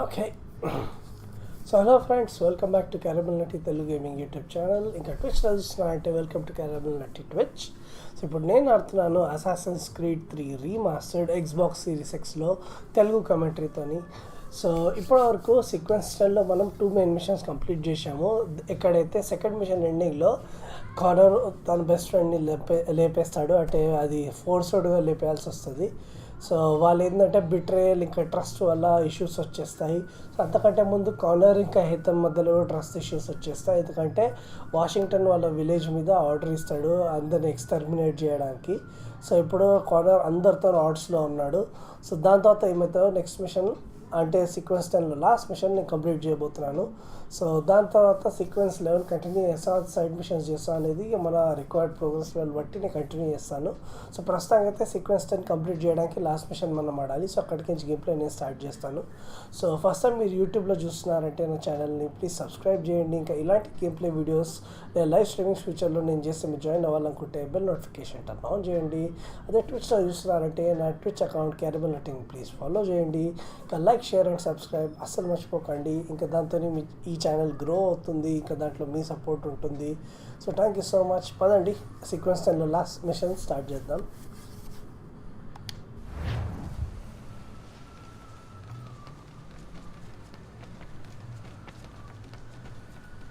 Okay. So hello friends, welcome back to Caramel Nutty Telugu Gaming YouTube channel. ఇంకా ట్విచ్లో చూస్తున్నారంటే welcome to క్యారబుల్ నట్టి ట్విచ్. సో ఇప్పుడు నేను ఆడుతున్నాను Assassin's Creed 3 Remastered Xbox Series ఎక్స్లో తెలుగు కమెంటరీతోని. సో ఇప్పటివరకు సీక్వెన్స్ స్టైల్లో మనం 2 మెయిన్ మిషన్స్ కంప్లీట్ చేసాము. ఎక్కడైతే సెకండ్ మిషన్ ఎండింగ్లో కానర్ తన బెస్ట్ ఫ్రెండ్ని లేపేస్తాడు, అంటే అది ఫోర్స్డ్గా లేపేయాల్సి వస్తుంది. సో వాళ్ళు ఏంటంటే బిట్రేయల్ ఇంకా ట్రస్ట్ వల్ల ఇష్యూస్ వచ్చేస్తాయి. సో అంతకంటే ముందు కానర్ ఇంకా హేతన్ మధ్యలో ట్రస్ట్ ఇష్యూస్ వచ్చేస్తాయి, ఎందుకంటే వాషింగ్టన్ వాళ్ళ విలేజ్ మీద ఆర్డర్ ఇస్తాడు అందరిని ఎక్స్టర్మినేట్ చేయడానికి. సో ఇప్పుడు కానర్ అందరితో ఆర్డర్స్లో ఉన్నాడు. సో దాని తర్వాత ఏమవుతుందో నెక్స్ట్ మిషన్ అంటే సీక్వెన్స్ 10లో లాస్ట్ మిషన్ నేను కంప్లీట్ చేయబోతున్నాను. సో దాని తర్వాత సీక్వెన్స్ 11 కంటిన్యూ చేస్తా, సైడ్ మిషన్స్ చేస్తా అనేది మన రిక్వైర్డ్ ప్రోగ్రెస్ లెవెల్ బట్టి నేను కంటిన్యూ చేస్తాను. సో ప్రస్తుతానికి అయితే సీక్వెన్స్ 10 కంప్లీట్ చేయడానికి లాస్ట్ మిషన్ మనం ఆడాలి. సో అక్కడికి నుంచి గేమ్ ప్లే నేను స్టార్ట్ చేస్తాను. సో ఫస్ట్ టైం మీరు యూట్యూబ్లో చూస్తున్నారంటే నా ఛానల్ని ప్లీజ్ సబ్స్క్రైబ్ చేయండి. ఇంకా ఇలాంటి గేమ్ ప్లే వీడియోస్ నేను లైవ్ స్ట్రీమింగ్ ఫ్యూచర్లో నేను చేస్తే మీరు జాయిన్ అవ్వాలనుకుంటే బెల్ నోటిఫికేషన్ టర్న్ ఆన్ చేయండి. అదే ట్విచ్లో చూస్తున్నారంటే నా ట్విచ్ అకౌంట్ క్యారబుల్ నట్టిని ప్లీజ్ ఫాలో చేయండి. ఇంకా లైక్, షేర్ అండ్ సబ్స్క్రైబ్ అస్సలు మర్చిపోకండి. ఇంకా దాంతో ఈ ఛానల్ గ్రో అవుతుంది, ఇంకా దాంట్లో మీ సపోర్ట్ ఉంటుంది. So thank you so much. పదండి సీక్వెన్స్ 10లో లాస్ట్ మిషన్ స్టార్ట్ చేద్దాం.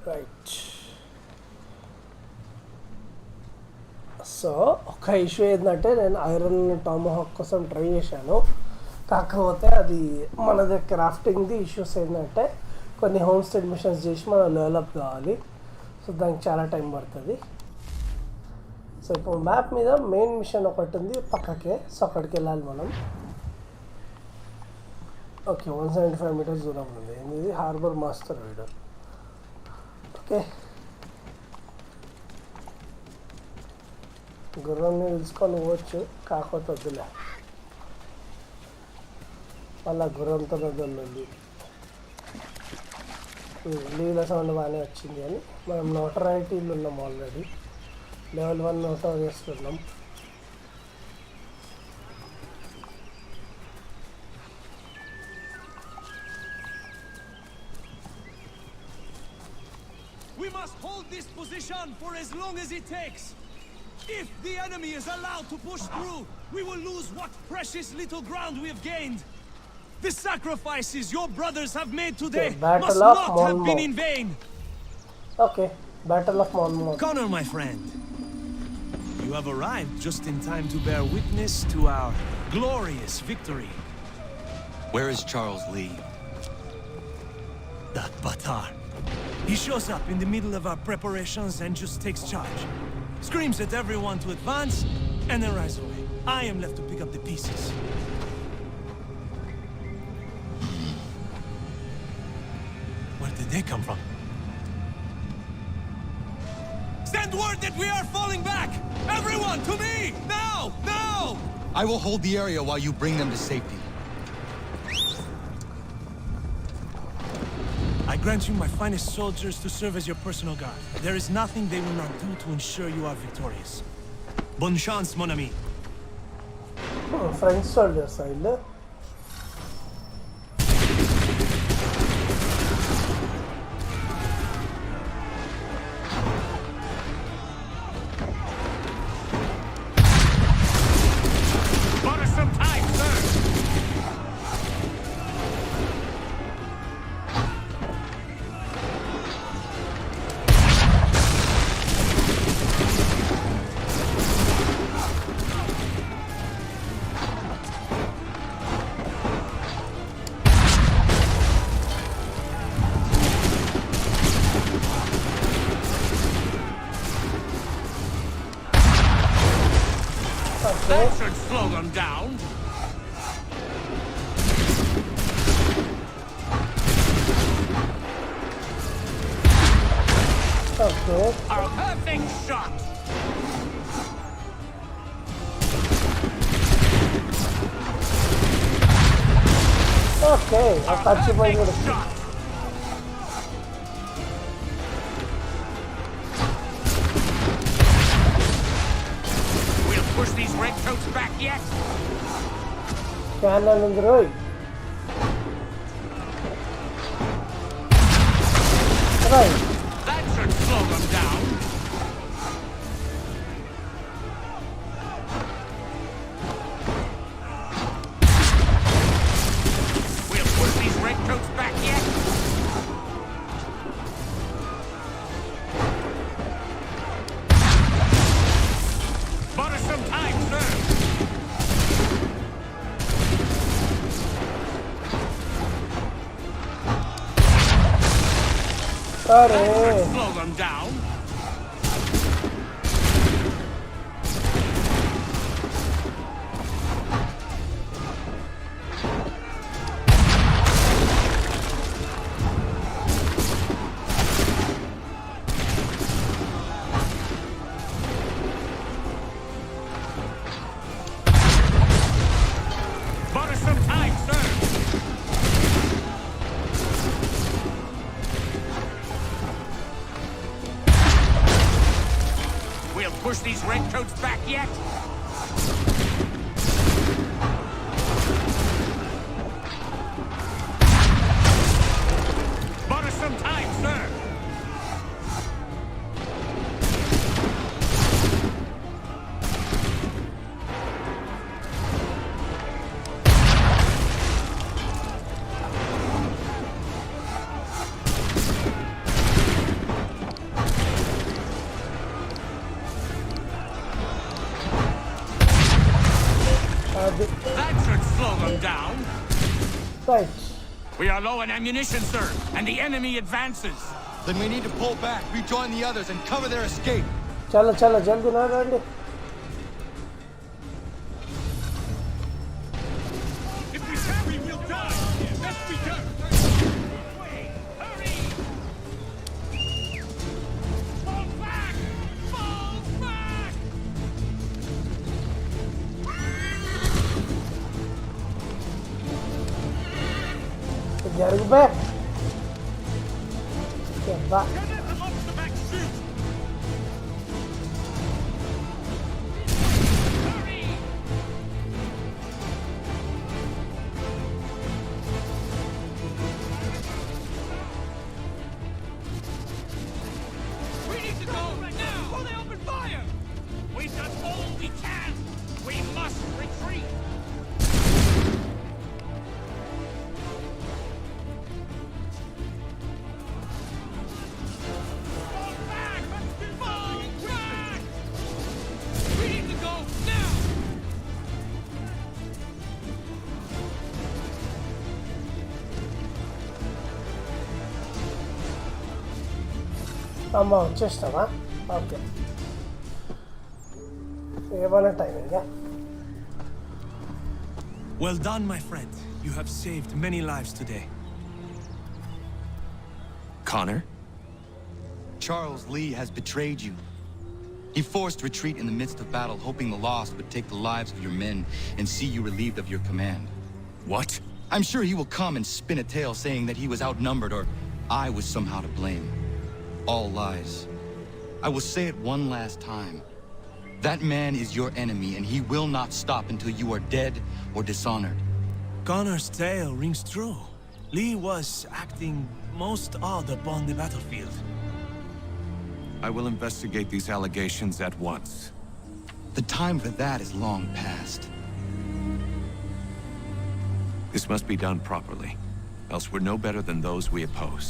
రైట్. సో ఒక ఇష్యూ ఏంటంటే నేను ఐరన్ టామహాక్ కోసం ట్రై చేశాను, కాకపోతే అది మన దగ్గర క్రాఫ్టింగ్ది ఇష్యూస్ ఏంటంటే కొన్ని హోమ్ స్టేడ్ మిషన్స్ చేసి మనం డెవలప్ కావాలి. సో దానికి చాలా టైం పడుతుంది. సో ఇప్పుడు మ్యాప్ మీద మెయిన్ మిషన్ ఒకటి ఉంది పక్కకే, సో అక్కడికి వెళ్ళాలి మనం. ఓకే, 175 మీటర్స్ దూరం ఉంది. ఇది హార్బర్ మాస్టర్ రీడర్. ఓకే, గుర్రాన్ని తెలుసుకొని పోవచ్చు, కాకపోతే వద్దులే, మళ్ళా గుర్రంతో వదిలింది. లీల సౌండ్ బాగానే వచ్చింది అని మనం నోటరైటీలు ఉన్నాం, ఆల్రెడీ లెవెల్ 1 నోటో చేస్తున్నాం. We must hold this position for as long as it takes. If the enemy is allowed to push through, we will lose what precious little ground we have gained. The sacrifices your brothers have made today must not have been in vain. Okay, Battle of Monmouth. Connor, my friend, you have arrived just in time to bear witness to our glorious victory. Where is Charles Lee? That Batar. He shows up in the middle of our preparations and just takes charge. Screams at everyone to advance and then rides away. I am left to pick up the pieces. Where did they come from? Send word that we are falling back! Everyone, to me! Now! Now! I will hold the area while you bring them to safety. I grant you my finest soldiers to serve as your personal guard. There is nothing they will not do to ensure you are victorious. Bonne chance, mon ami. French soldiers, I love. That should slow them down. Okay. A perfect shot. Okay, a perfect shot. We'll push these redcoats back yet. Cannon and Roy. Right. That should slow them down. We'll push these redcoats back yet. Butter some time, sir. अरे Slow them down. Butter some time, sir. We'll push these redcoats back yet. Butter some time, sir. That should slow them down. right. We are low on ammunition, sir, and the enemy advances. Then we need to pull back, rejoin the others, and cover their escape. चलो चलो जल्दी ना రండి. If we tarry, we'll die. Let's be done. Hurry! Fall back! Fall back! జరుగు బే. అబ్బా. Let them up the back shoot! Hurry! We need to go right now before they open fire! We've done all we can! We must retreat! Fall back! Fall back! We need to go now! అమ్మ వచ్చేస్తావా okay ఏమైనా టైమింగా Well done, my friend. You have saved many lives today. Connor? Charles Lee has betrayed you. He forced retreat in the midst of battle, hoping the loss would take the lives of your men and see you relieved of your command. What? I'm sure he will come and spin a tale saying that he was outnumbered or I was somehow to blame. All lies. I will say it one last time. That man is your enemy, and he will not stop until you are dead or dishonored. Connor's tale rings true. Lee was acting most odd upon the battlefield. I will investigate these allegations at once. The time for that is long past. This must be done properly, else we're no better than those we oppose.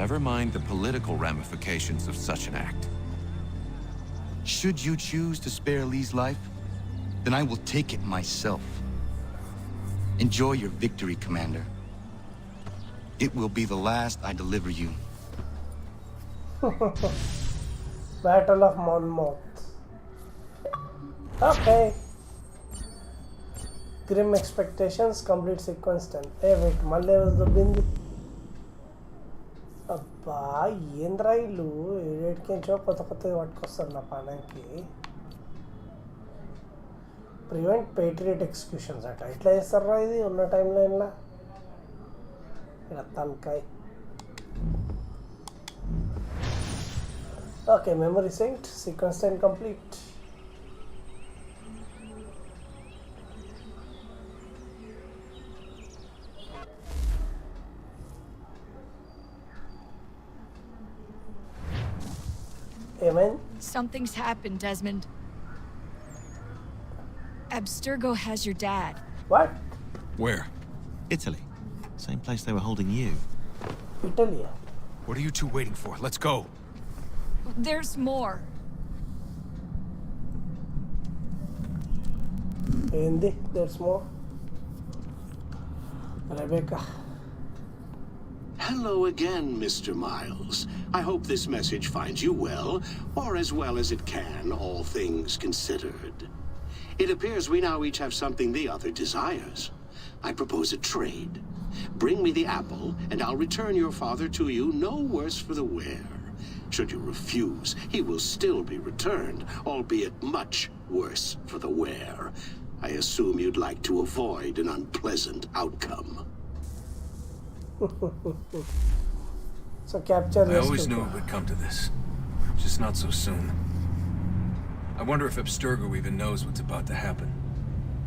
Never mind the political ramifications of such an act. Should you choose to spare Lee's life, then I will take it myself. Enjoy your victory, Commander. It will be the last I deliver you. Battle of Monmouth. Okay. Grim expectations, complete sequence 10. Hey, wait, మళ్ళీ దొబ్బింది అబ్బా ఏంద్రా ఇల్లు ఏడేటికించో కొత్త కొత్తగా పట్టుకొస్తారు నా పనికి prevent patriot executions అట ఎట్లా చేస్తారా ఇది ఉన్న టైం లైన్లో ఇక్కడ తలకాయ okay memory synced sequence 10 complete Something's happened, Desmond. Abstergo has your dad. What? Where? Italy. Same place they were holding you. Italy. What are you two waiting for? Let's go. There's more. Hindi, there's more. Rebecca. Hello again, Mr. Miles. I hope this message finds you well, or as well as it can, all things considered. It appears we now each have something the other desires. I propose a trade. Bring me the apple, and I'll return your father to you no worse for the wear. Should you refuse, he will still be returned, albeit much worse for the wear. I assume you'd like to avoid an unpleasant outcome. So capture I always rescue. knew it would come to this. Just not so soon. I wonder if Abstergo even knows what's about to happen.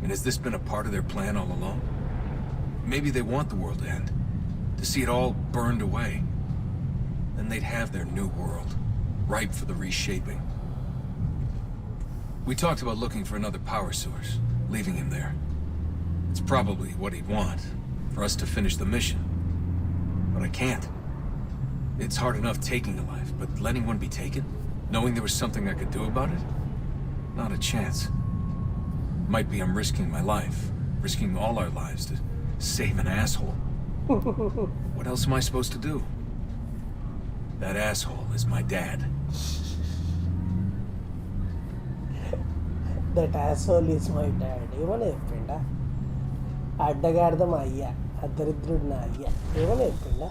And has this been a part of their plan all along? Maybe they want the world to end. To see it all burned away. Then they'd have their new world, ripe for the reshaping. We talked about looking for another power source, leaving him there. It's probably what he'd want, for us to finish the mission. But I can't. It's hard enough taking a life, but letting one be taken? Knowing there was something I could do about it? Not a chance. Might be I'm risking my life, risking all our lives to save an asshole. What else am I supposed to do? That asshole is my dad. That asshole is my dad. ఏమని చెప్పిండా అడ్డగాడిద మా అయ్య అద్దరిద్రుడు నా అయ్య ఏమని చెప్పిండా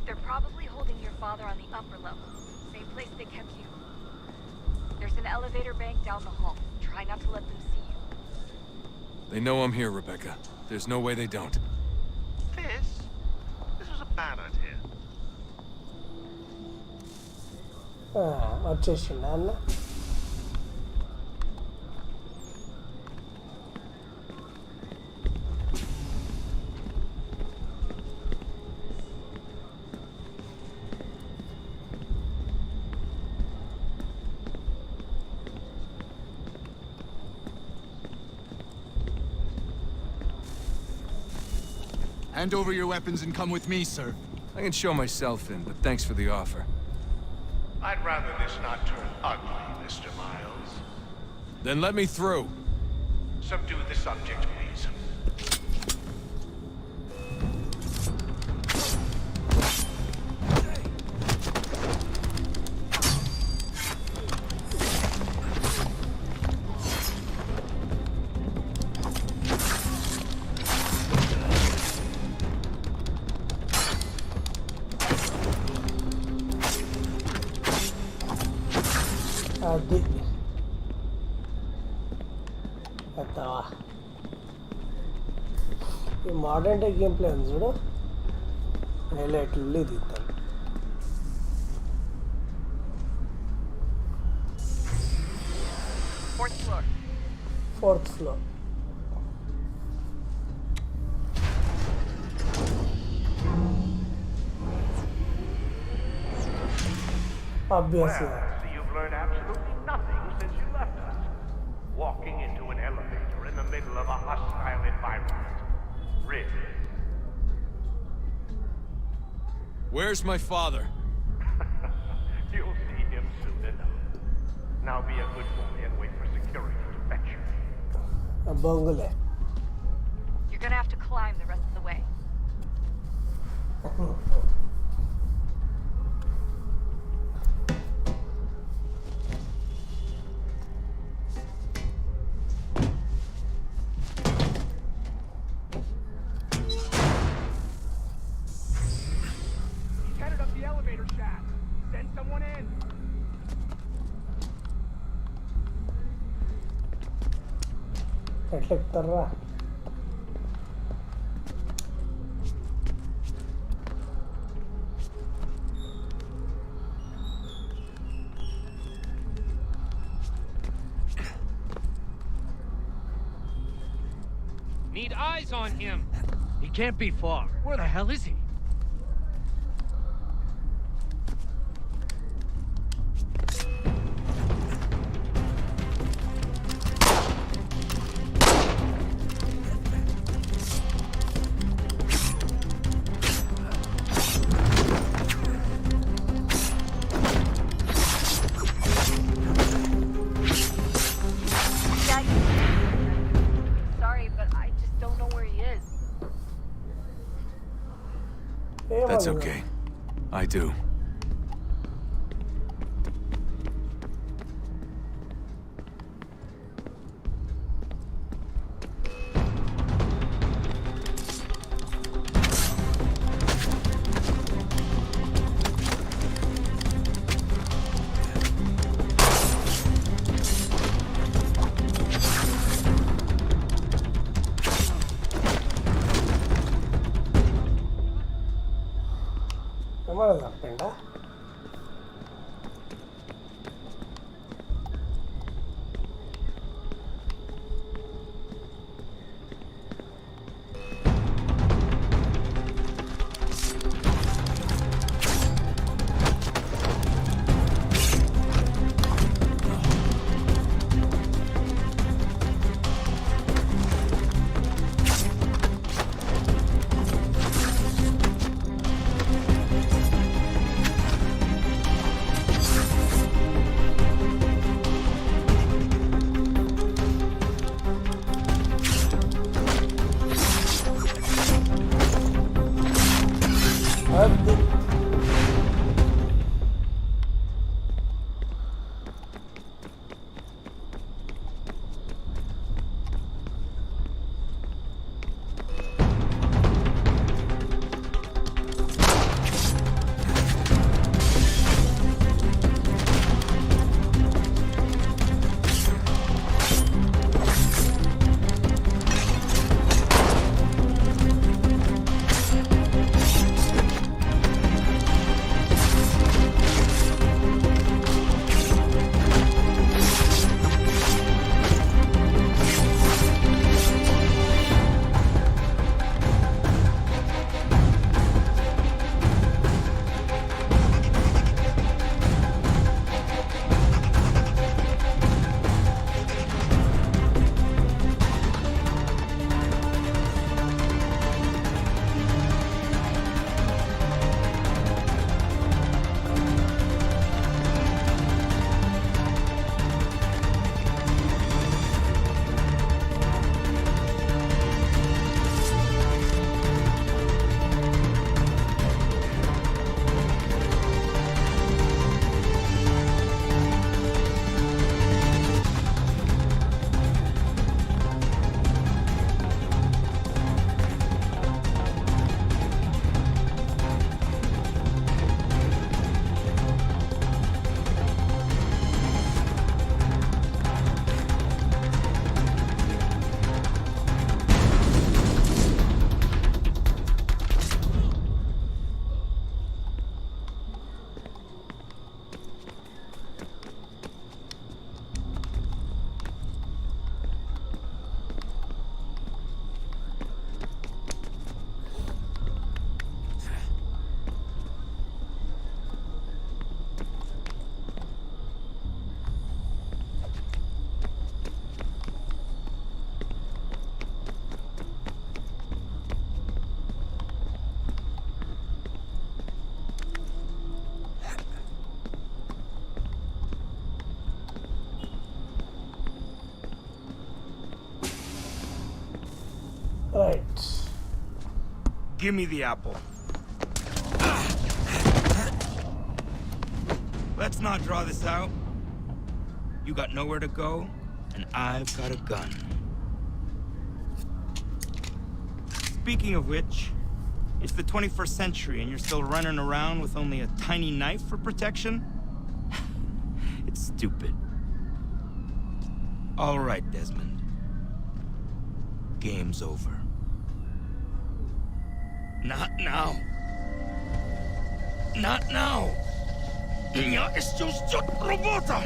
They're probably holding your father on the upper level. Same place they kept you. There's an elevator bank down the hall. Try not to let them see you. They know I'm here, Rebecca. There's no way they don't. This is a bad idea. వచ్చేసిండా అన్న Hand over your weapons and come with me, sir. I can show myself in, but thanks for the offer. I'd rather this not turn ugly, Mr. Miles. Then let me through. Subdue the subject, please. అది ఎత్తావా ఈ modern day game play ఉంది చూడు హైలైట్లు తీస్తాను Fourth floor. Fourth floor obviously Well, so you've learned absolutely nothing since you left us. Walking into an elevator in the middle of a hostile environment. Really? Where's my father? You'll see him soon enough. Now be a good boy and wait for security to fetch you. బొంగులే You're gonna have to climb the rest of the way. He's headed up the elevator shaft. Send someone in. ఎట్లా ఎక్కుతారా Need eyes on him. He can't be far. Where the hell is he? That's okay. I do. ఏమన్నా తప్పండా? అది right. Give me the apple. Let's not draw this out. You got nowhere to go, and I've got a gun. Speaking of which, it's the 21st century and you're still running around with only a tiny knife for protection? It's stupid. All right, Desmond. Game's over. Not now. Not now. Я еще ждет работа.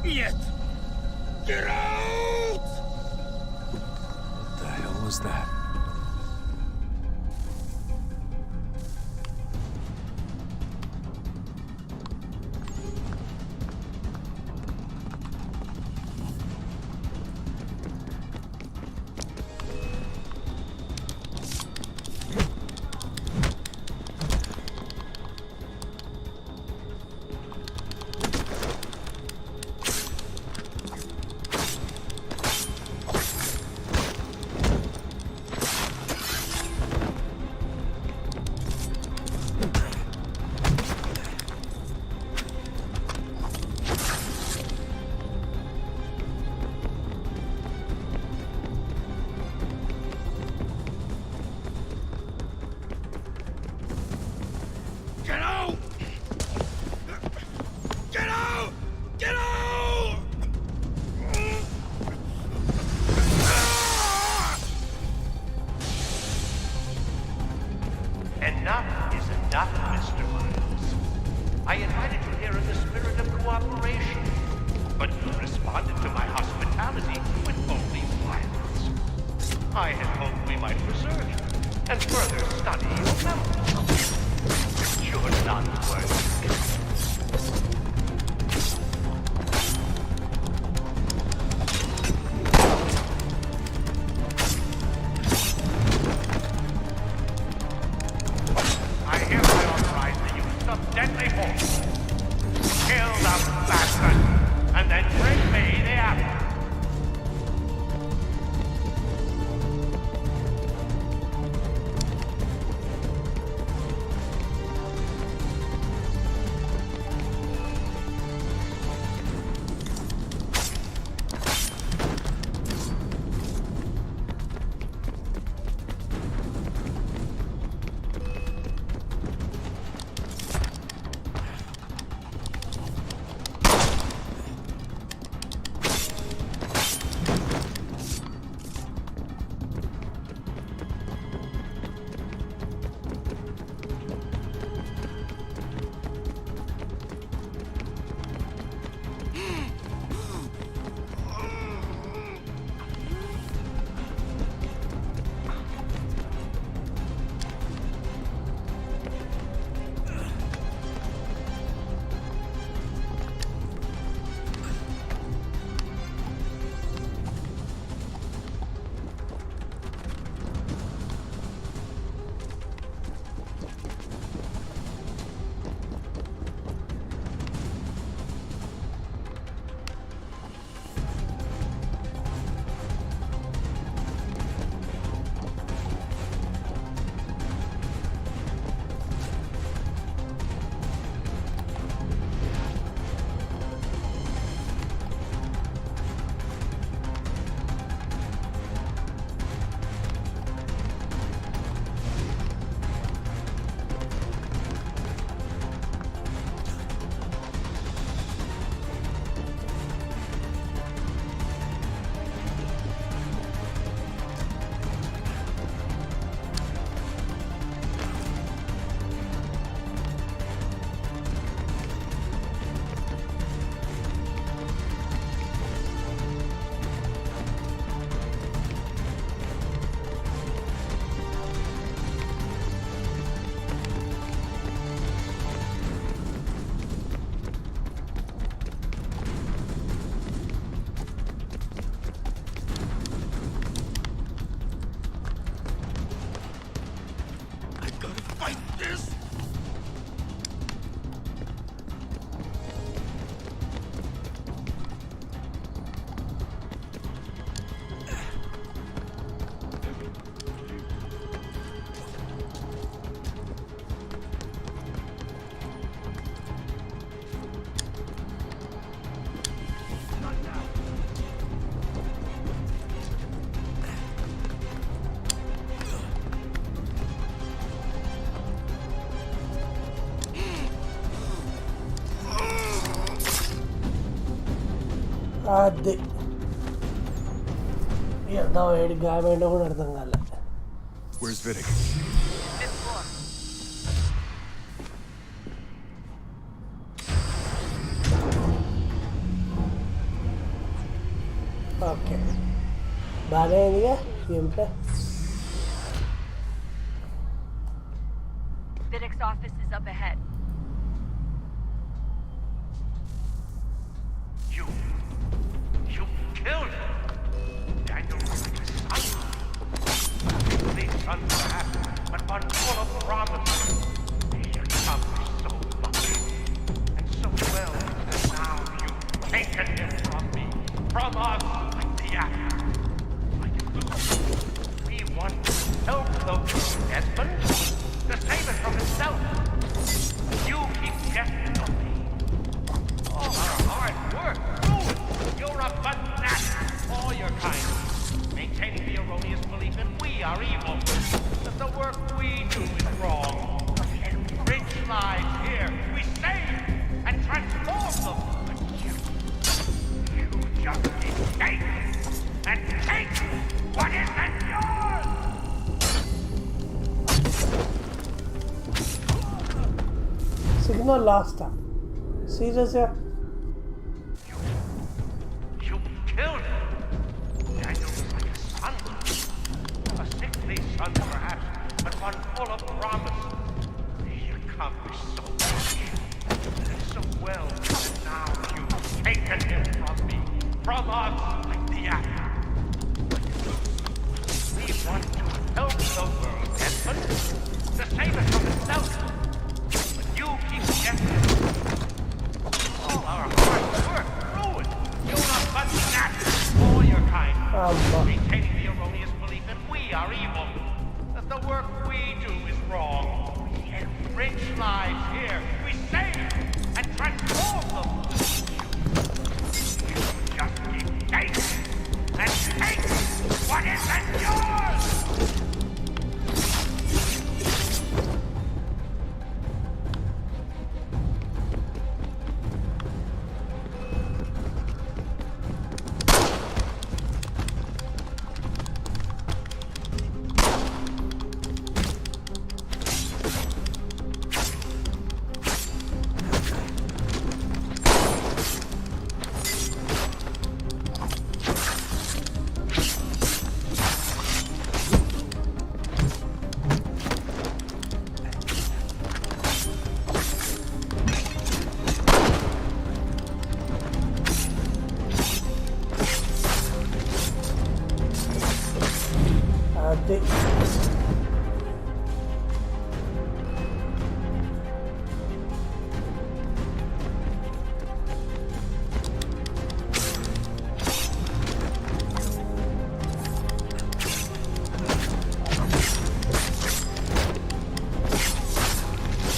Нет. Get out! What the hell was that? cooperation. But you responded to my hospitality with only violence. I had hoped we might preserve you and further study your memory. You're not worthy. I hereby authorize the use of deadly force. Kill the bastard, and then bring me the apple. అది ఎంత వేడి గాయమైనా కూడా అర్థం కాలే. Where's Vidic? Fifth floor. Okay బాగానే అయిందిగా game play. Vidic's office is up ahead. You killed Daniel Rodriguez's son. These sons are happy, but one full of promise. He accomplished so much and so well, and now you've taken him from me, from us, like the apple. Like we want to help the Desmond to save it from himself. You keep guessing on me. All our hard work ruined. You're a fanatic, all your kind. Maintaining the erroneous belief that we are evil, that the work we do is wrong. Enrich lives here. We save and transform them. But you just escape and take what isn't yours. Signal లాస్టా సీరియస్గా killed him. Daniel was like a son. A sickly son, perhaps, but one full of promise. He accomplished so much, and so well, and now you've taken him from me, from us, like the apple. We want to help the world, Desmond, to save it from itself. But you keep guessing. All our hard work ruined. You're not touching that. All your kind. Maintaining the erroneous belief that we are evil. That the work we do is wrong. We enrich lives here. We save and transform them. You just keep taking and taking what isn't yours!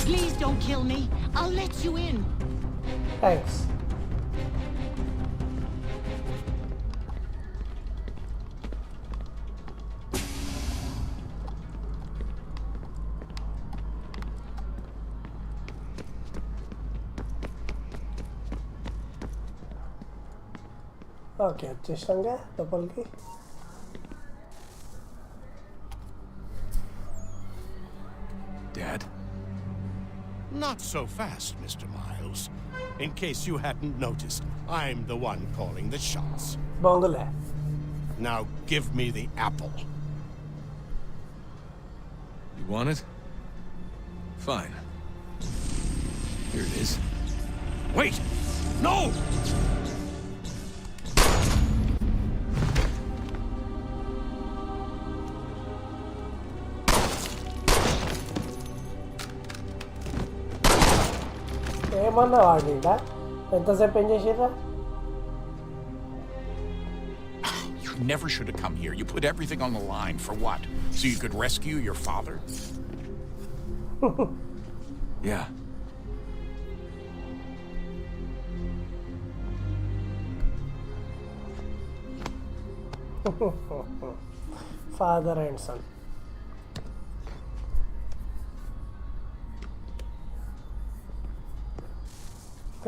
Please don't kill me. I'll let you in. Thanks. Okay వచ్చేసాంగా లోపలికి. Dad? Not so fast, Mr. Miles. In case you hadn't noticed, I'm the one calling the shots. బాగుందిలే. Now give me the apple. You want it? Fine. Here it is. Wait! No! ఏమన్నా వాడిందా? ఎంతసేపు ఏం చేసిర్రా? You never should have come here. You put everything on the line. For what? So you could rescue your father? Yeah. Father and son.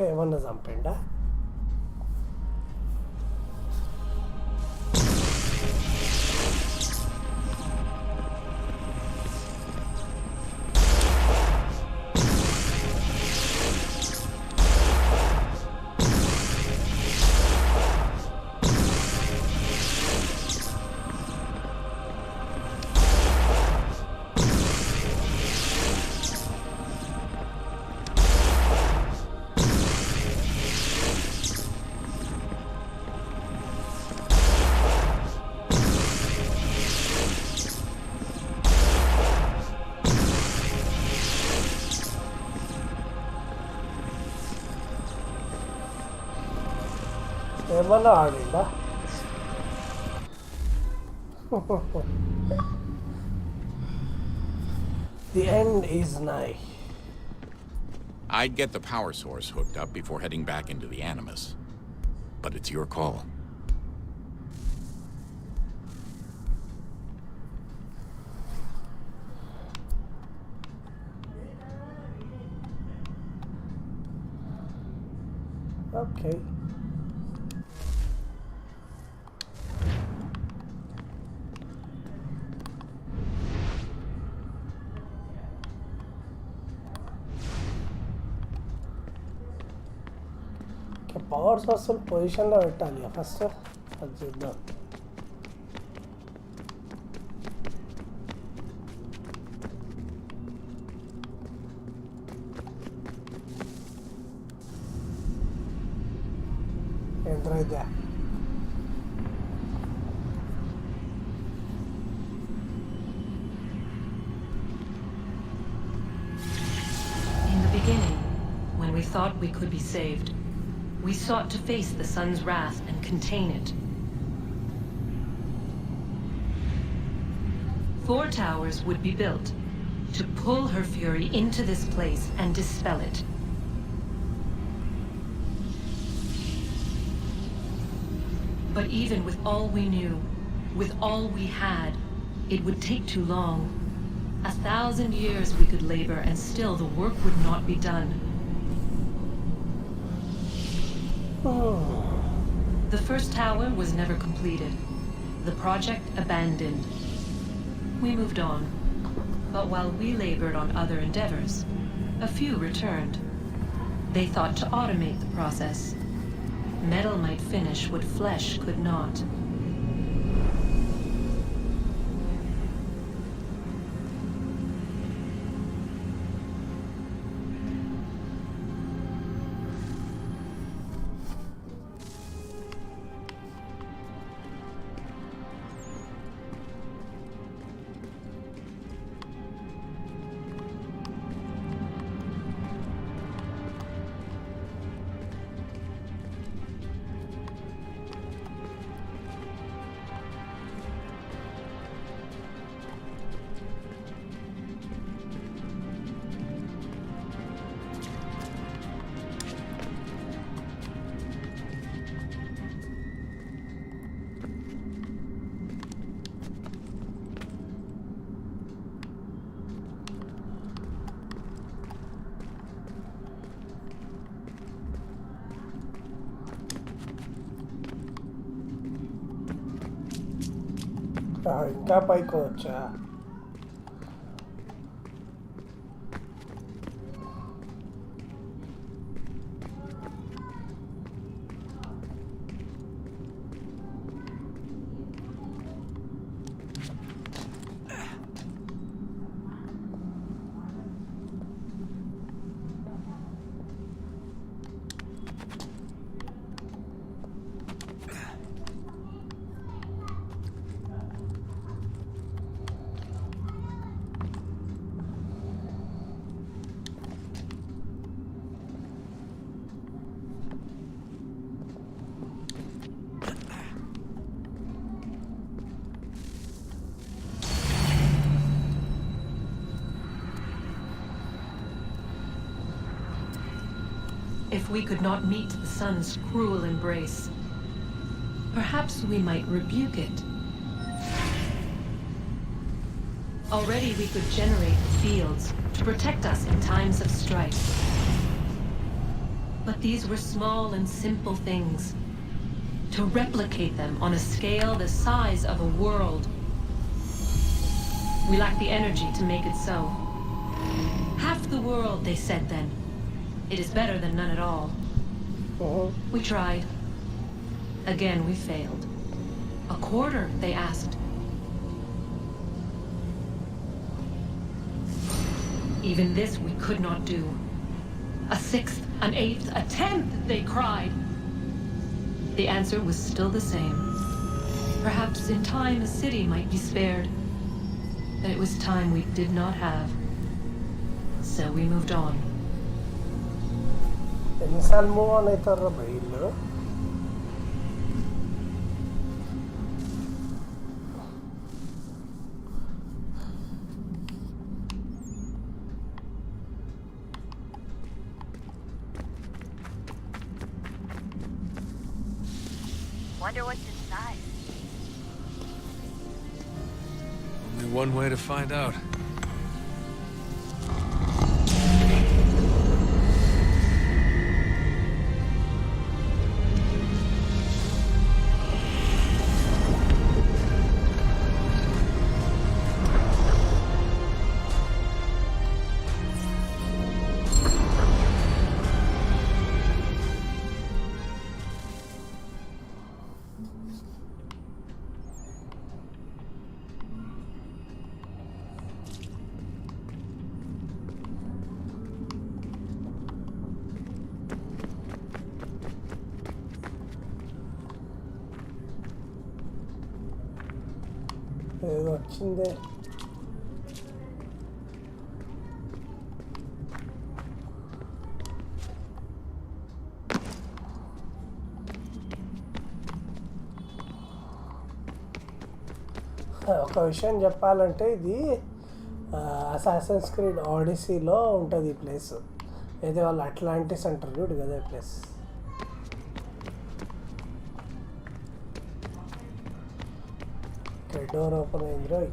ఏమన్నా చంపిండా? ఏమన్నా ఆడిందా? The end is nigh. I'd get the power source hooked up before heading back into the Animus. But it's your call. Okay. Power source పొజిషన్లో పెట్టాలి first. అది చేద్దాం. ఏంట్రా ఇదే? In the beginning, when we thought we could be saved, we sought to face the sun's wrath and contain it. 4 towers would be built to pull her fury into this place and dispel it. But even with all we knew, with all we had, it would take too long. 1,000 years we could labor and still the work would not be done. The first tower was never completed. The project abandoned. We moved on. But while we labored on other endeavors, a few returned. They thought to automate the process. Metal might finish what flesh could not. ఇంకా పైకి వచ్చా? If we could not meet the sun's cruel embrace, perhaps we might rebuke it. Already we could generate fields to protect us in times of strife. But these were small and simple things. To replicate them on a scale the size of a world, we lack the energy to make it so. Half the world, they said then. It is better than none at all. We tried. Again, we failed. A quarter, they asked. Even this we could not do. A 6th, an 8th, a 10th, they cried. The answer was still the same. Perhaps in time a city might be spared. But it was time we did not have. So we moved on. ఎన్నిసార్లు move on అవుతారా బయలు? Wonder what's inside. Only one way to find out. ఏదో వచ్చిందే. ఒక విషయం చెప్పాలంటే ఇది assassins creed ఆడిసీలో ఉంటుంది ఈ ప్లేస్. ఏదో వాళ్ళు అట్లాంటిస్ అంటారు చూడు కదా ఈ ప్లేస్. డోర్ ఓపెన్ అయింది రోయ్.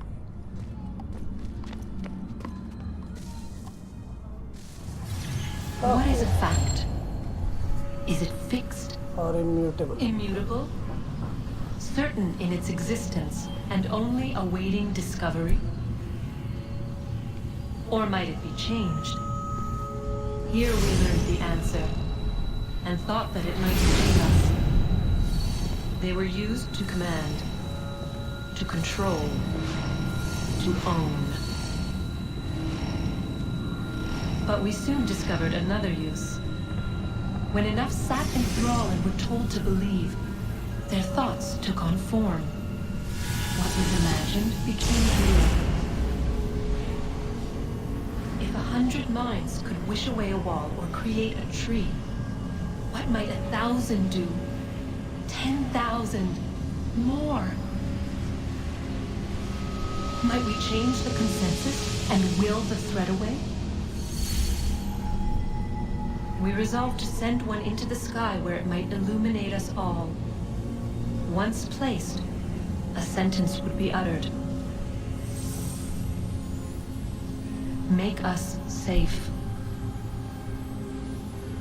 What is a fact? Is it fixed? Or immutable? Immutable? Certain in its existence and only awaiting discovery? Or might it be changed? Here we learned the answer and thought that it might save us. They were used to command, to control, to own. But we soon discovered another use. When enough sat in thrall and were told to believe, their thoughts took on form. What was imagined became real. If 100 minds could wish away a wall or create a tree, what might 1,000 do? 10,000? More? Might we change the consensus and will the threat away? We resolved to send one into the sky where it might illuminate us all. Once placed, a sentence would be uttered. Make us safe.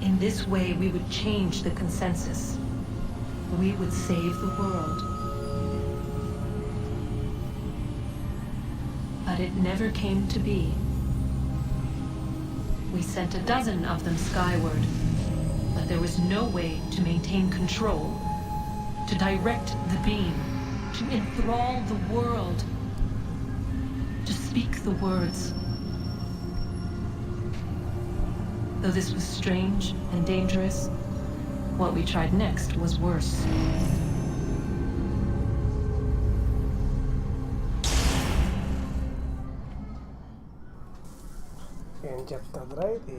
In this way, we would change the consensus. We would save the world. But it never came to be. We sent a dozen of them skyward, but there was no way to maintain control, to direct the beam, to enthrall the world, to speak the words. Though this was strange and dangerous, what we tried next was worse. ఏం చెప్తుందిరా ఇది?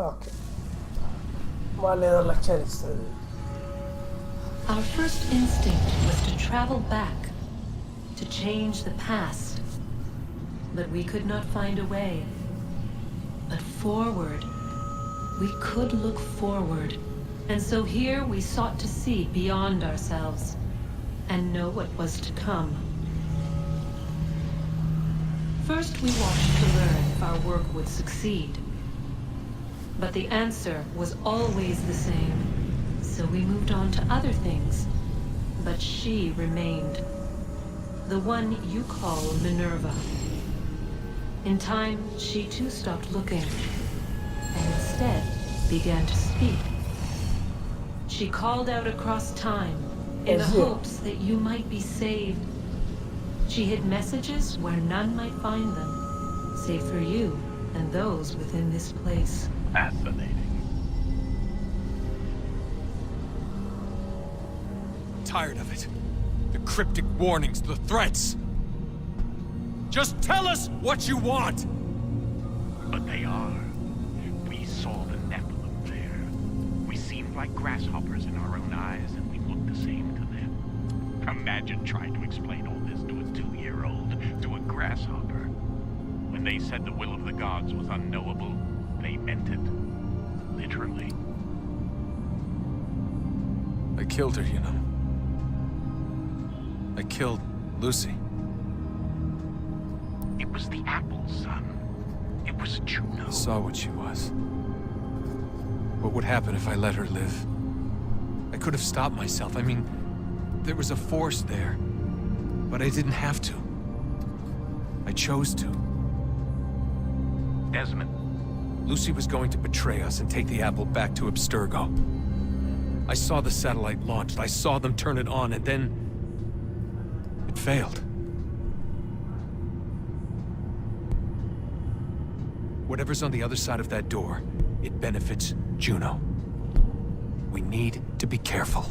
Okay, వాళ్ళు ఏదో lecture ఇస్తుంది. Our first instinct was to travel back, to change the past. But we could not find a way. But forward, we could look forward. And so here we sought to see beyond ourselves and know what was to come. First we watched to learn if our work would succeed. But the answer was always the same. So we moved on to other things. But she remained. The one you call Minerva. In time, she too stopped looking. And instead began to speak. She called out across time in the hopes that you might be saved. She hid messages where none might find them, save for you and those within this place. Fascinating. Tired of it. The cryptic warnings, the threats. Just tell us what you want! But they are. We saw the Nephilim there. We seemed like grasshoppers in our own eyes, and we looked the same to them. Imagine trying to explain all this to a 2-year-old, to a grasshopper. When they said the will of the gods was unknowable, they meant it. Literally. I killed her, you know. I killed Lucy. It was the apple, son. It was Juno. I saw what she was. What would happen if I let her live? I could have stopped myself. I mean, there was a force there. But I didn't have to. I chose to. Desmond. Lucy was going to betray us and take the apple back to Abstergo. I saw the satellite launched. I saw them turn it on, and then... it failed. Whatever's on the other side of that door, it benefits Juno. We need to be careful.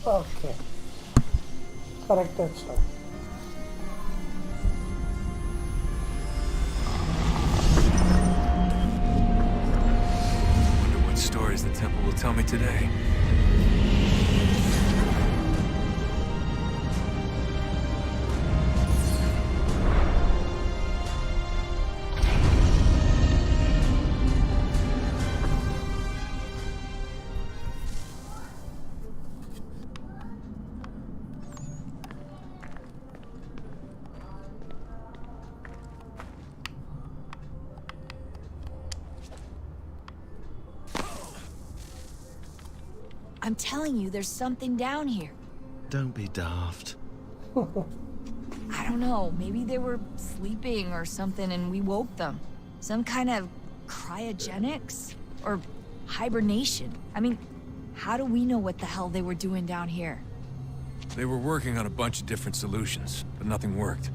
Okay. Correct touchdown. Wonder what stories the temple will tell me today. I'm telling you, there's something down here. Don't be daft. I don't know, maybe they were sleeping or something and we woke them. Some kind of cryogenics? Or hibernation? I mean, how do we know what the hell they were doing down here? They were working on a bunch of different solutions, but nothing worked.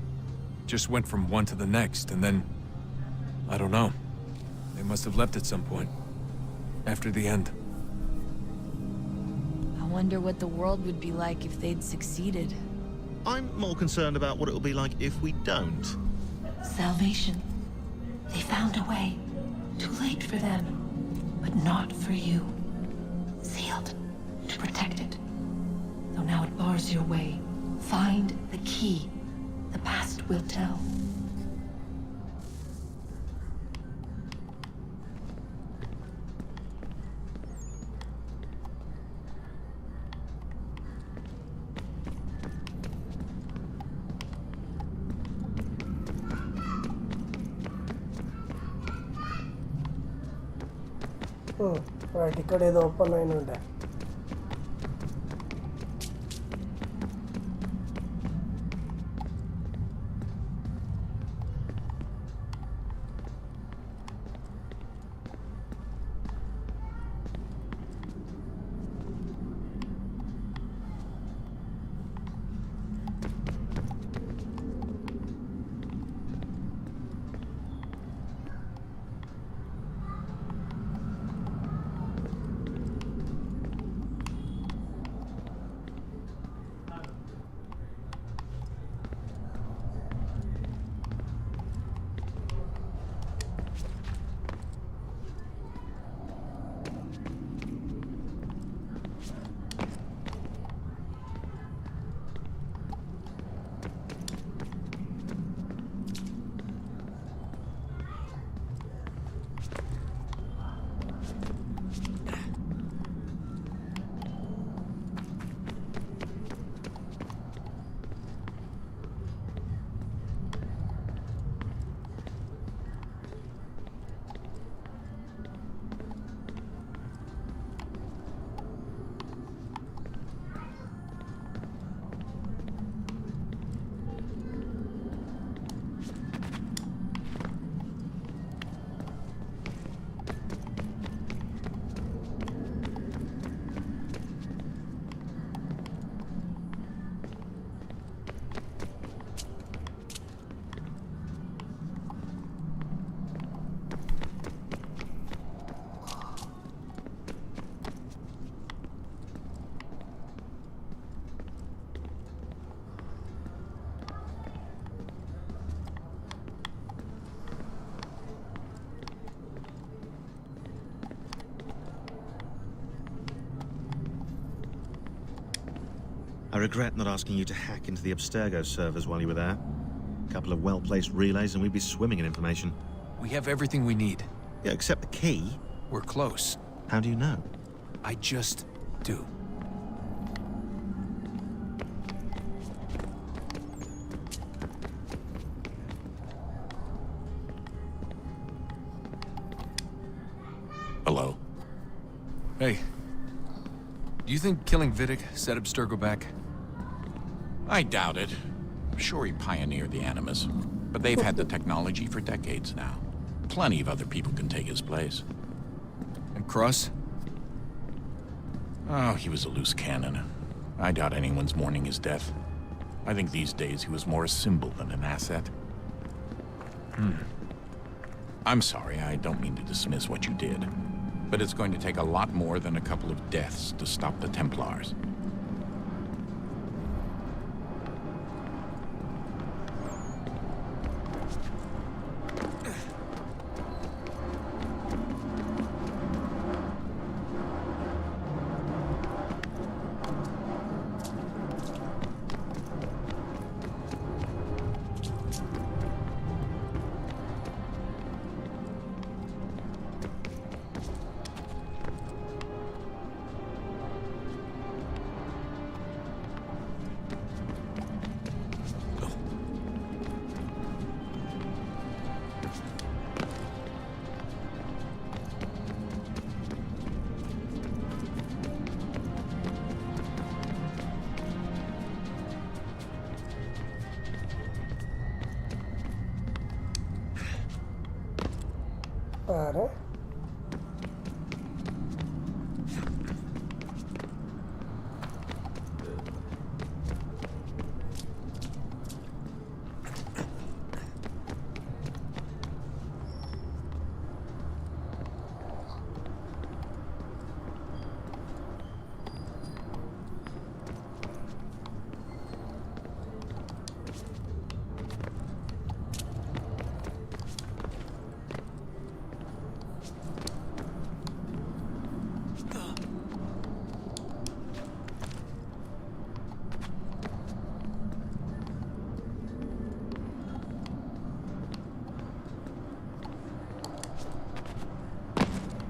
Just went from one to the next, and then... I don't know. They must have left at some point. After the end. I wonder what the world would be like if they'd succeeded. I'm more concerned about what it'll be like if we don't. Salvation. They found a way. Too late for them, but not for you. Sealed to protect it. Though now it bars your way. Find the key. The past will tell. Right ఇక్కడ ఏదో open అయిన ఉండే I regret not asking you to hack into the Abstergo servers while you were there. A couple of well-placed relays and we'd be swimming in information. We have everything we need. Yeah, except the key. We're close. How do you know? I just do. Hello? Hey. Do you think killing Vidic set Abstergo back? I doubt it. I'm sure he pioneered the Animus, but they've had the technology for decades now. Plenty of other people can take his place. And Cross? Oh, he was a loose cannon. I doubt anyone's mourning his death. I think these days he was more a symbol than an asset. I'm sorry, I don't mean to dismiss what you did. But it's going to take a lot more than a couple of deaths to stop the Templars. Para.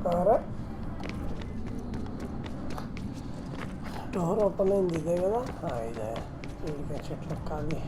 Para. Door open అయింది ఇదే కదా ఇదే వీడికి చెట్లు ఎక్కాలి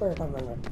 Wait a minute.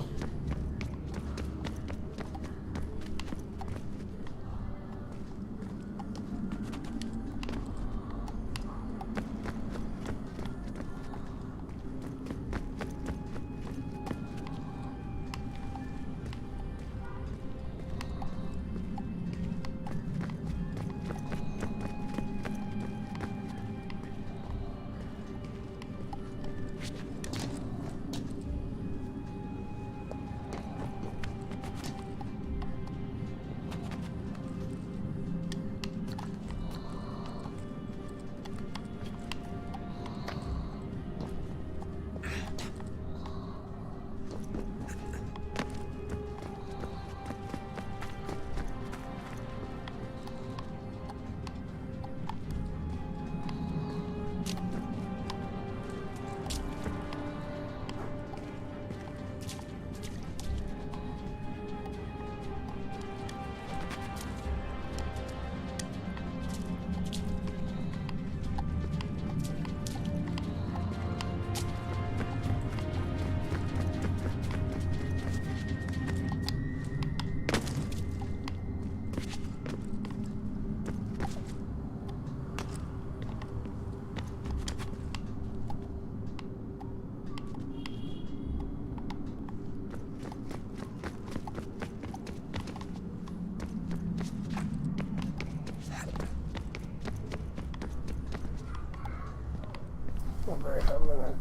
Wait a minute.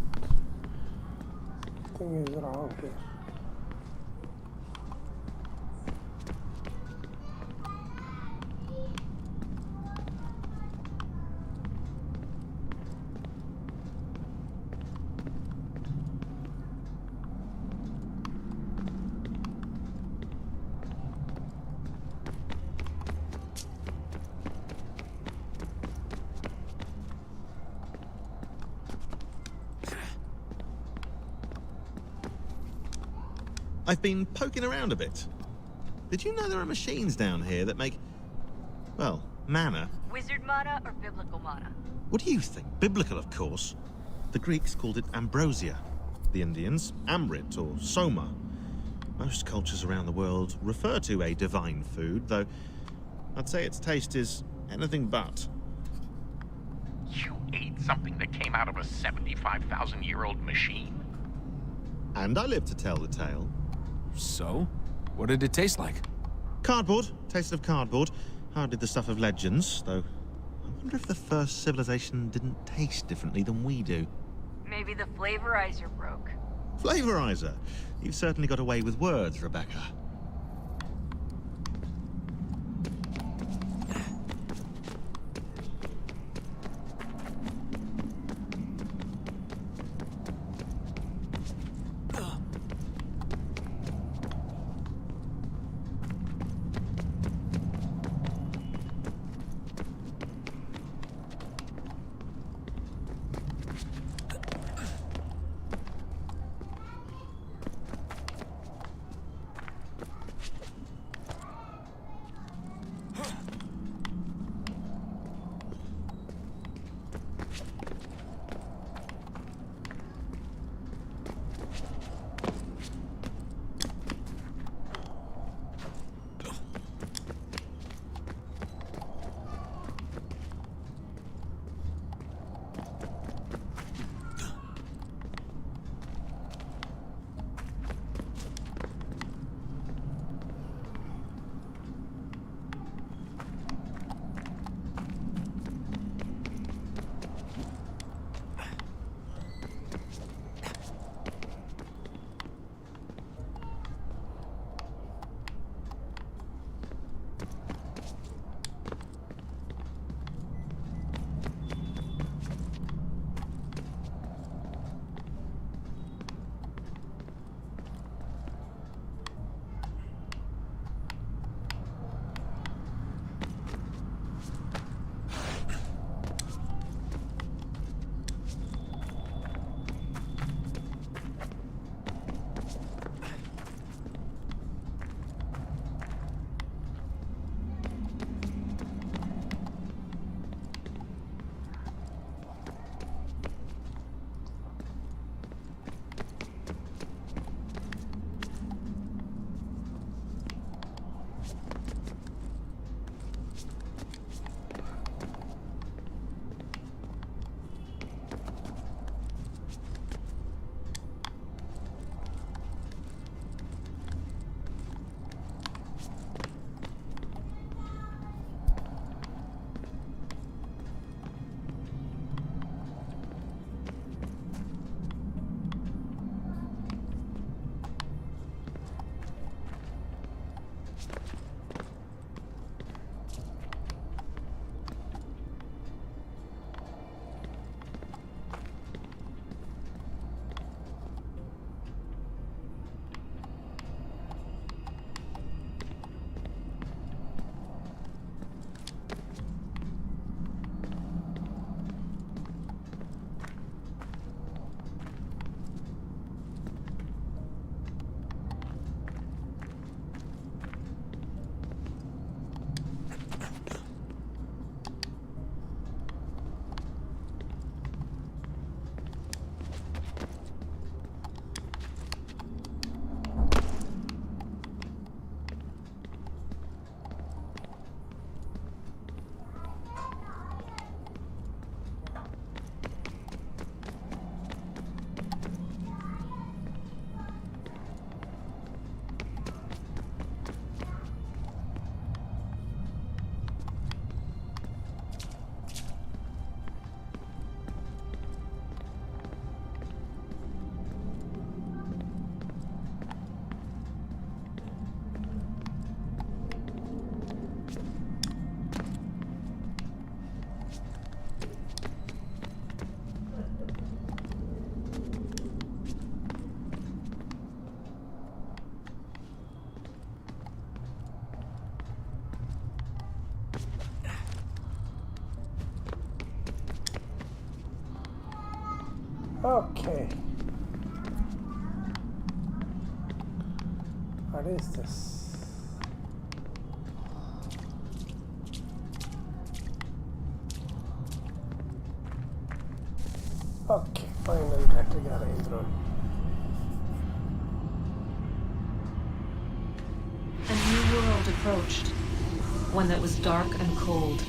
Thing is wrong here. I've been poking around a bit. Did you know there are machines down here that make, well, mana? Wizard mana or biblical mana? What do you think? Biblical, of course. The Greeks called it ambrosia. The Indians, amrit or soma. Most cultures around the world refer to a divine food, though I'd say its taste is anything but. You ate something that came out of a 75,000-year-old machine? And I live to tell the tale. So? What did it taste like? Cardboard. Taste of cardboard. Hardly the stuff of legends, though. I wonder if the first civilization didn't taste differently than we do. Maybe the flavorizer broke. Flavorizer. You've certainly got away with words, Rebecca. Okay. What is this? Okay, final category through. A new world approached, one that was dark and cold.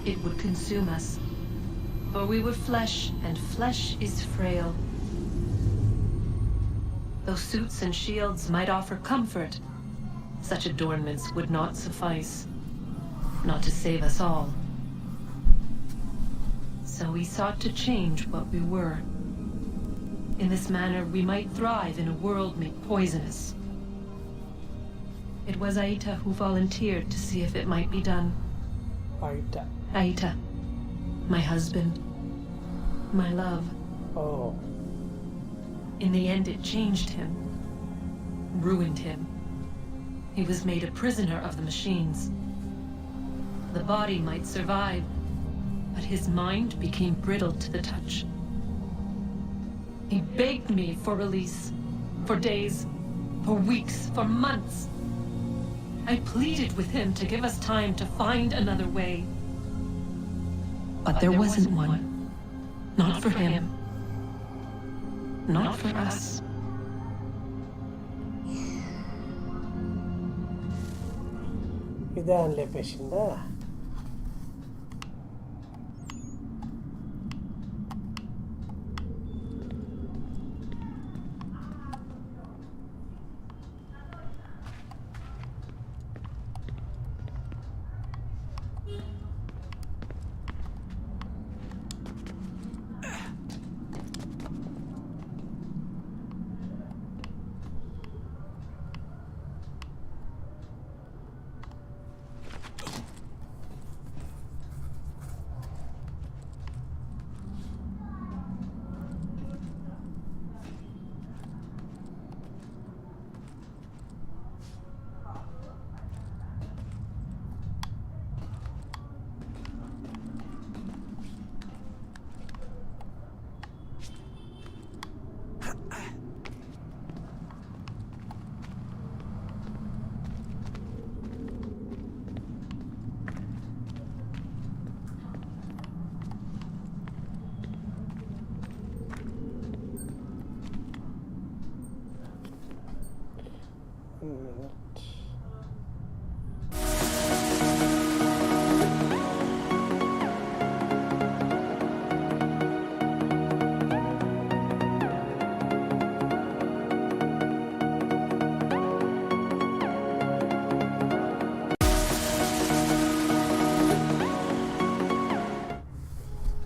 It would consume us, for we were flesh, and flesh is frail. Though suits and shields might offer comfort, such adornments would not suffice, not to save us all. So we sought to change what we were. In this manner, we might thrive in a world made poisonous. It was Aita who volunteered to see if it might be done. Aita. My husband. My love. Oh. In the end, it changed him. Ruined him. He was made a prisoner of the machines. The body might survive, but his mind became brittle to the touch. He begged me for release. For days. For weeks. For months. I pleaded with him to give us time to find another way. But there wasn't one. Not for him. Not for us. ఇదే అని లేపేసిందా?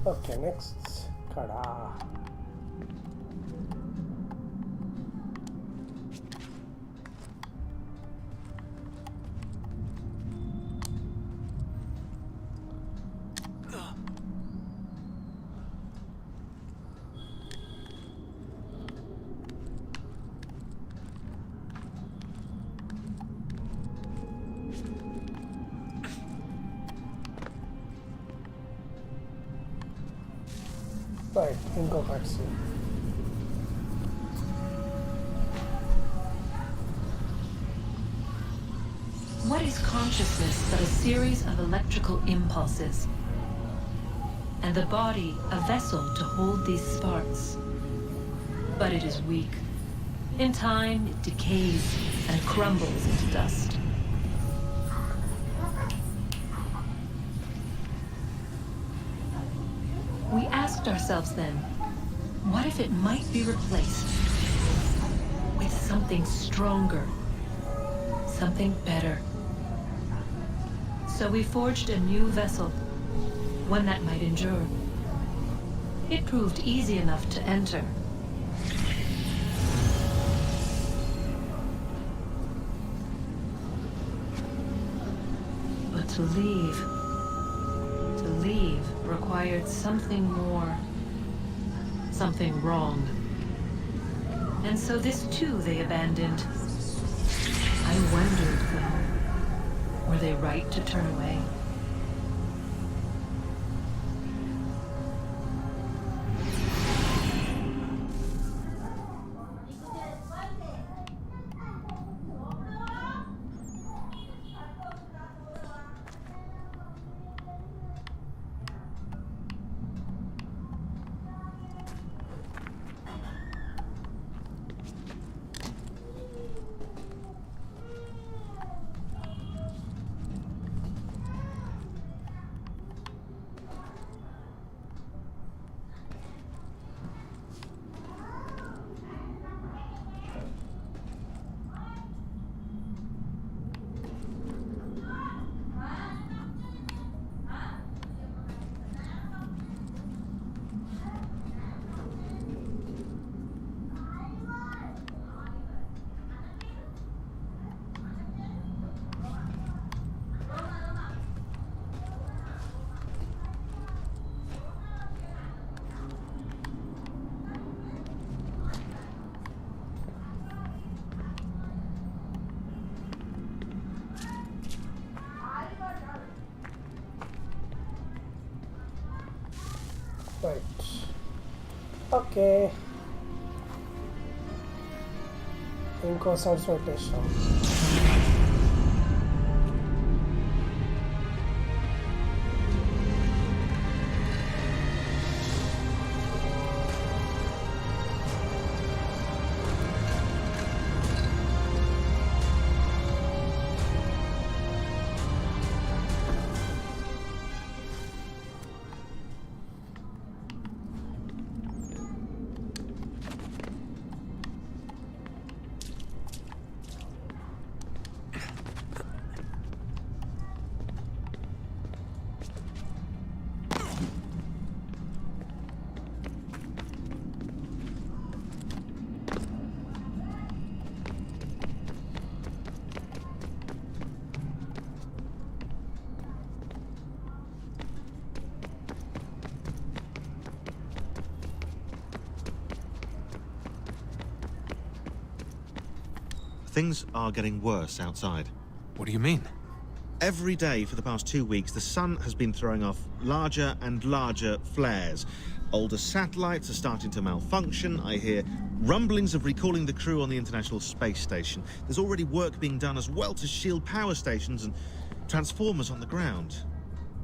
Okay, next. Kada. Right, ఇంకో cutscene. What is consciousness but a series of electrical impulses? And the body a vessel to hold these sparks. But it is weak. In time, it decays and crumbles into dust. We asked ourselves then, what if it might be replaced with something stronger, something better? So we forged a new vessel, one that might endure. It proved easy enough to enter. But to leave required something more, something wrong. And so this too they abandoned. I wondered, though, were they right to turn away? Right. Okay, ఇంకో source పెట్టేసాం. Things are getting worse outside. What do you mean? Every day for the past 2 weeks, the sun has been throwing off larger and larger flares. Older satellites are starting to malfunction. I hear rumblings of recalling the crew on the International Space Station. There's already work being done as well to shield power stations and transformers on the ground.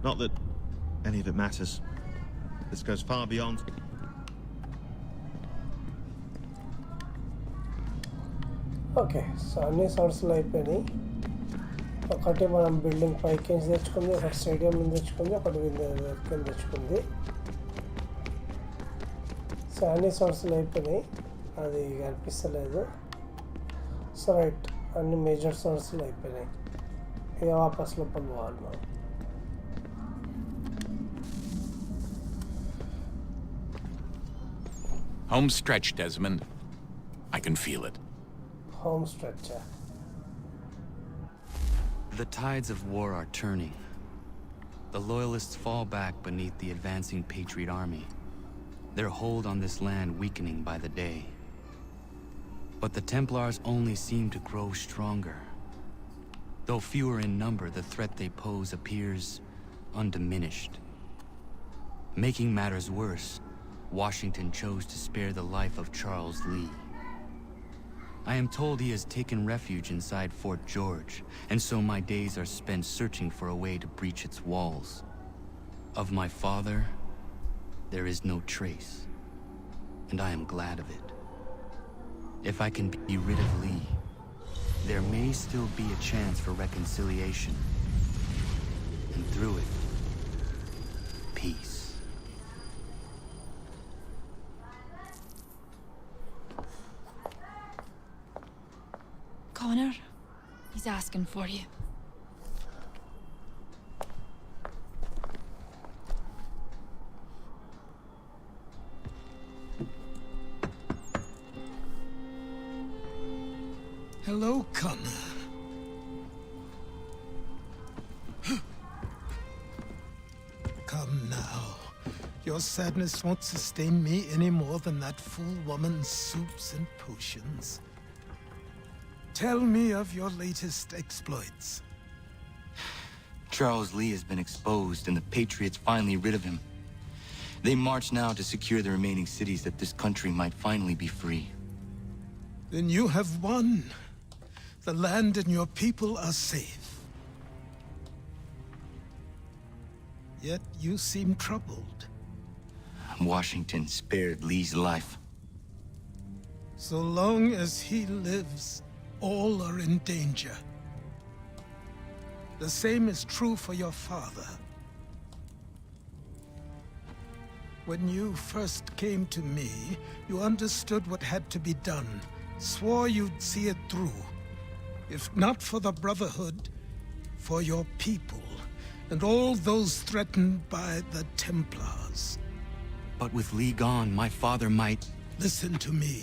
Not that any of it matters. This goes far beyond... okay, so అన్ని సోర్సులు అయిపోయినాయి. ఒకటి మనం building పైకి తెచ్చుకుంది, ఒకటి stadium నుంచి తెచ్చుకుంది, ఒకటి కింద తెచ్చుకుంది. సో అన్ని సోర్సులు అయిపోయినాయి, అది కనిపిస్తలేదు. సో రైట్, అన్ని మేజర్ సోర్సులు అయిపోయినాయి. ఇక వాపస్ లోపల పోవాలి మనం. Home stretch, Desmond. I can feel it. Home stretcher. The tides of war are turning. The Loyalists fall back beneath the advancing Patriot army, their hold on this land weakening by the day. But the Templars only seem to grow stronger. Though fewer in number, the threat they pose appears undiminished. Making matters worse, Washington chose to spare the life of Charles Lee. I am told he has taken refuge inside Fort George, and so my days are spent searching for a way to breach its walls. Of my father, there is no trace, and I am glad of it. If I can be rid of Lee, there may still be a chance for reconciliation, and through it, peace. Connor, he's asking for you. Hello, Connor. Come now. Your sadness won't sustain me any more than that fool woman's soups and potions. Tell me of your latest exploits. Charles Lee has been exposed, and the Patriots finally rid of him. They march now to secure the remaining cities that this country might finally be free. Then you have won. The land and your people are safe. Yet you seem troubled. Washington spared Lee's life. So long as he lives, all are in danger. The same is true for your father. When you first came to me, you understood what had to be done, swore you'd see it through. If not for the Brotherhood, for your people, and all those threatened by the Templars. But with Lee gone, my father might... Listen to me.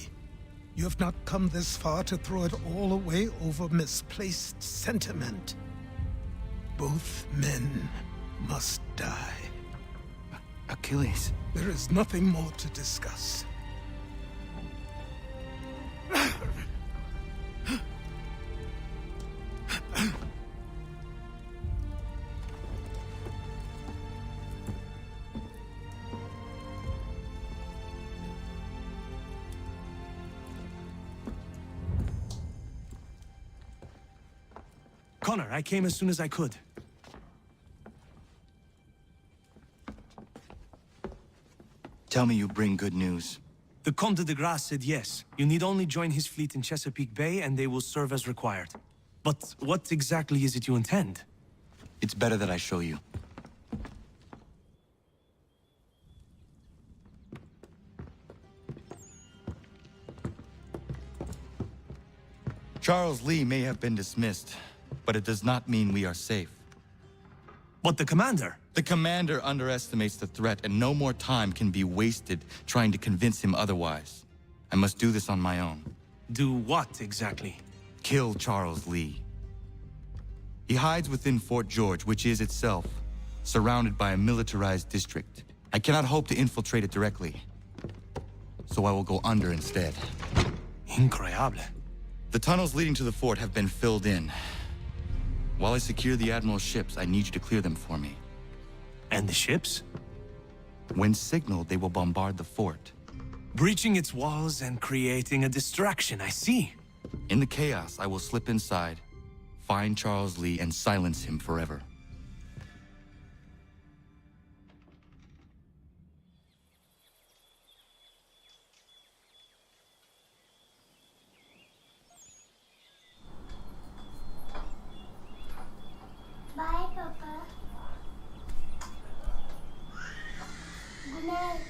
You have not come this far to throw it all away over misplaced sentiment. Both men must die. Achilles. There is nothing more to discuss. Connor, I came as soon as I could. Tell me you bring good news. The Comte de Grasse said yes. You need only join his fleet in Chesapeake Bay and they will serve as required. But what exactly is it you intend? It's better that I show you. Charles Lee may have been dismissed, but it does not mean we are safe. But the commander? The commander underestimates the threat, and no more time can be wasted trying to convince him otherwise. I must do this on my own. Do what exactly? Kill Charles Lee. He hides within Fort George, which is itself surrounded by a militarized district. I cannot hope to infiltrate it directly, so I will go under instead. Incroyable. The tunnels leading to the fort have been filled in. While I secure the Admiral's ships, I need you to clear them for me. And the ships? When signaled, they will bombard the fort. Breaching its walls and creating a distraction, I see. In the chaos, I will slip inside, find Charles Lee, and silence him forever. Bye, Papa. Good night.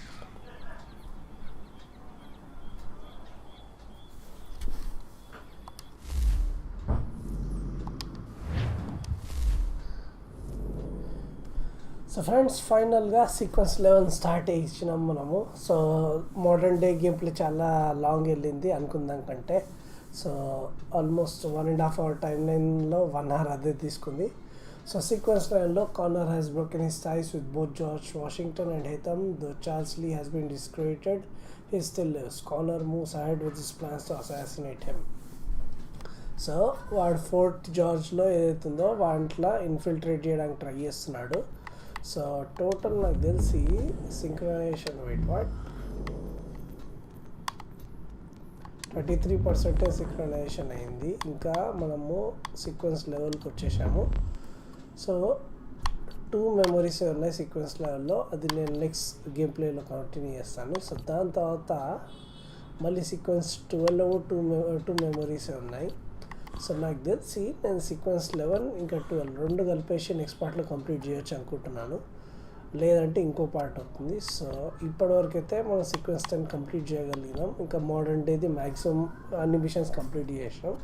So friends ఫైనల్గా sequence 11 start ఇచ్చినాం మనము. So modern day game play చాలా long వెళ్ళింది అనుకుందాం కంటే. So almost 1.5 hour time లైన్లో 1 hour అదే తీసుకుంది. సో సీక్వెన్స్ 9లో Connor has broken his ties with both George Washington and Haytham. Though Charles Lee has been discredited, he still lives. Connor moves ahead with his plans to assassinate him. So వాడు Fort జార్జ్లో ఏదైతుందో వాటిలో infiltrate చేయడానికి try చేస్తున్నాడు. So total నాకు తెలిసి synchronisation what 33% synchronisation అయింది. ఇంకా మనము సీక్వెన్స్ లెవెల్కి వచ్చేసాము. సో 2 మెమరీస్ ఉన్నాయి సీక్వెన్స్ లెవెల్లో, అది నేను నెక్స్ట్ గేమ్ ప్లేలో కంటిన్యూ చేస్తాను. సో దాని తర్వాత మళ్ళీ సీక్వెన్స్ 12లో 2 మెమరీస్ ఉన్నాయి. సో నాకు తెలిసి నేను సీక్వెన్స్ 11 ఇంకా 12 రెండు కలిపేసి నెక్స్ట్ పార్ట్లో కంప్లీట్ చేయొచ్చు అనుకుంటున్నాను, లేదంటే ఇంకో పార్ట్ అవుతుంది. సో ఇప్పటివరకు అయితే మనం సీక్వెన్స్ 10 కంప్లీట్ చేయగలిగినాం. ఇంకా మోడర్న్ డేది మ్యాక్సిమం అన్ని మిషన్స్ కంప్లీట్ చేసాం.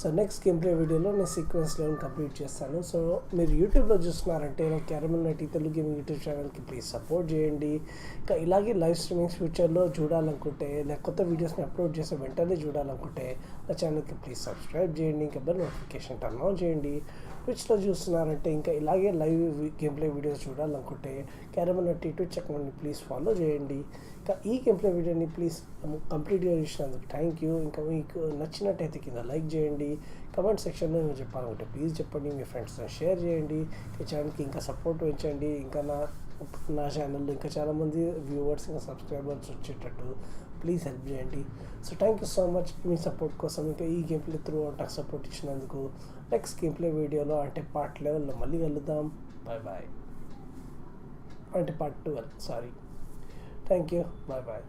సో నెక్స్ట్ గేమ్ ప్లే వీడియోలో నేను సీక్వెన్స్ 11 కంప్లీట్ చేస్తాను. సో మీరు యూట్యూబ్లో చూస్తున్నారంటే క్యారమెల్ నటి తెలుగు గేమింగ్ యూట్యూబ్ ఛానల్కి ప్లీజ్ సపోర్ట్ చేయండి. ఇంకా ఇలాగే లైవ్ స్ట్రీమింగ్స్ ఫ్యూచర్లో చూడాలనుకుంటే, లేక కొత్త వీడియోస్ని అప్లోడ్ చేసే వెంటనే చూడాలనుకుంటే నా ఛానల్కి ప్లీజ్ సబ్స్క్రైబ్ చేయండి. ఇంకా బెల్ నోటిఫికేషన్ టర్న్ ఆన్ చేయండి. ట్విచ్లో చూస్తున్నారంటే ఇంకా ఇలాగే లైవ్ గేమ్ ప్లే వీడియోస్ చూడాలనుకుంటే క్యారమెల్ నటి ట్విచ్ అకౌంట్ని ప్లీజ్ ఫాలో చేయండి. ఇంకా ఈ గేమ్ ప్లే వీడియోని ప్లీజ్ కంప్లీట్గా చూసినందుకు థ్యాంక్ యూ. ఇంకా మీకు నచ్చినట్టయితే కింద లైక్ చేయండి. కమెంట్ సెక్షన్లో నేను చెప్పాలనుకుంటే ప్లీజ్ చెప్పండి, మీ ఫ్రెండ్స్తో షేర్ చేయండి. ఈ ఛానల్కి ఇంకా సపోర్ట్ పెంచండి. ఇంకా నా ఛానల్లో ఇంకా చాలామంది వ్యూవర్స్ ఇంకా సబ్స్క్రైబర్స్ వచ్చేటట్టు ప్లీజ్ హెల్ప్ చేయండి. So thank you so much మీ సపోర్ట్ కోసం. ఇంకా ఈ గేమ్ ప్లే త్రూ నాకు సపోర్ట్ ఇచ్చినందుకు. నెక్స్ట్ గేమ్ ప్లే వీడియోలో అంటే పార్ట్ 11లో మళ్ళీ కలుద్దాం. Bye bye. అంటే part 12 sorry. Thank you. Bye bye.